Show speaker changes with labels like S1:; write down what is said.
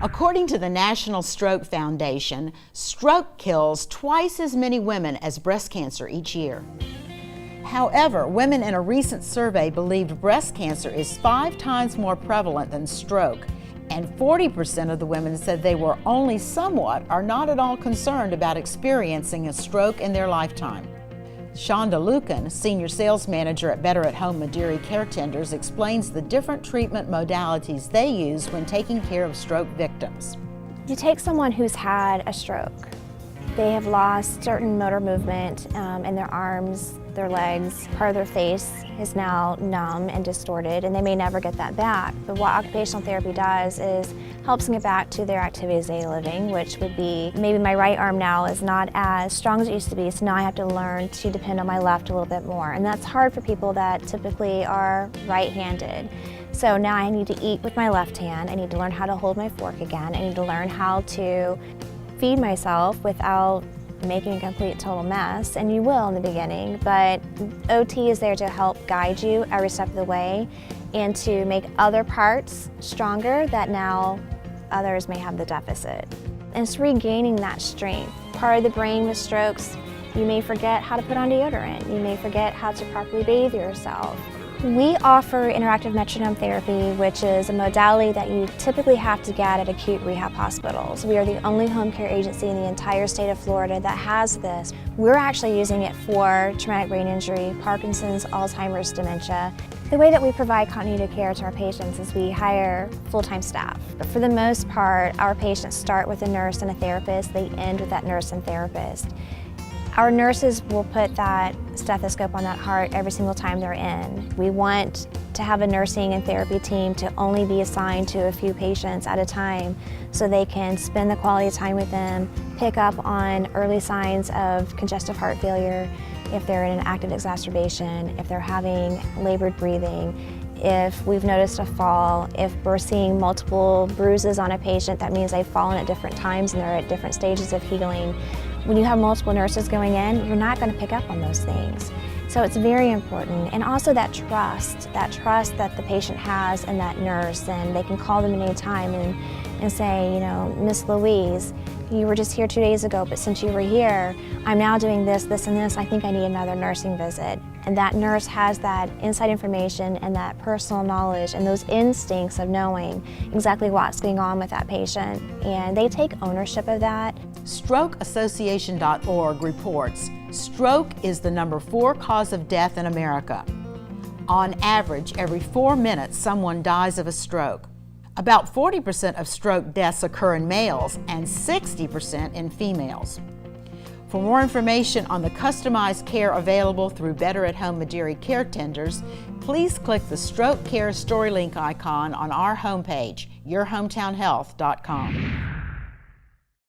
S1: According to the National Stroke Foundation, stroke kills twice as many women as breast cancer each year. However, women in a recent survey believed breast cancer is 5 times more prevalent than stroke, and 40% of the women said they were only somewhat or not at all concerned about experiencing a stroke in their lifetime. Shaunda Luken, Senior Sales Manager at Better at Home Mederi Caretenders, explains the different treatment modalities they use when taking care of stroke victims.
S2: You take someone who's had a stroke. They have lost certain motor movement in their arms, their legs, part of their face is now numb and distorted, and they may never get that back. But what occupational therapy does is helps them get back to their activities of daily living, which would be maybe my right arm now is not as strong as it used to be, so now I have to learn to depend on my left a little bit more. And that's hard for people that typically are right-handed. So now I need to eat with my left hand, I need to learn how to hold my fork again, I need to learn how to feed myself without making a complete total mess, and you will in the beginning, but OT is there to help guide you every step of the way and to make other parts stronger that now others may have the deficit. And it's regaining that strength. Part of the brain with strokes, you may forget how to put on deodorant, you may forget how to properly bathe yourself. We offer interactive metronome therapy, which is a modality that you typically have to get at acute rehab hospitals. We are the only home care agency in the entire state of Florida that has this. We're actually using it for traumatic brain injury, Parkinson's, Alzheimer's, dementia. The way that we provide continuity of care to our patients is we hire full-time staff. But for the most part, our patients start with a nurse and a therapist, they end with that nurse and therapist. Our nurses will put that stethoscope on that heart every single time they're in. We want to have a nursing and therapy team to only be assigned to a few patients at a time so they can spend the quality time with them, pick up on early signs of congestive heart failure, if they're in an active exacerbation, if they're having labored breathing, if we've noticed a fall, if we're seeing multiple bruises on a patient, that means they've fallen at different times and they're at different stages of healing. When you have multiple nurses going in, you're not going to pick up on those things. So it's very important. And also that trust that the patient has in that nurse, and they can call them at any time and say, you know, Miss Louise, you were just here 2 days ago, but since you were here, I'm now doing this, this, and this. I think I need another nursing visit. And that nurse has that inside information and that personal knowledge and those instincts of knowing exactly what's going on with that patient. And they take ownership of that.
S1: StrokeAssociation.org reports, stroke is the number 4 cause of death in America. On average, every 4 minutes, someone dies of a stroke. About 40% of stroke deaths occur in males and 60% in females. For more information on the customized care available through Better at Home Mederi Caretenders, please click the Stroke Care Story Link icon on our homepage, yourhometownhealth.com.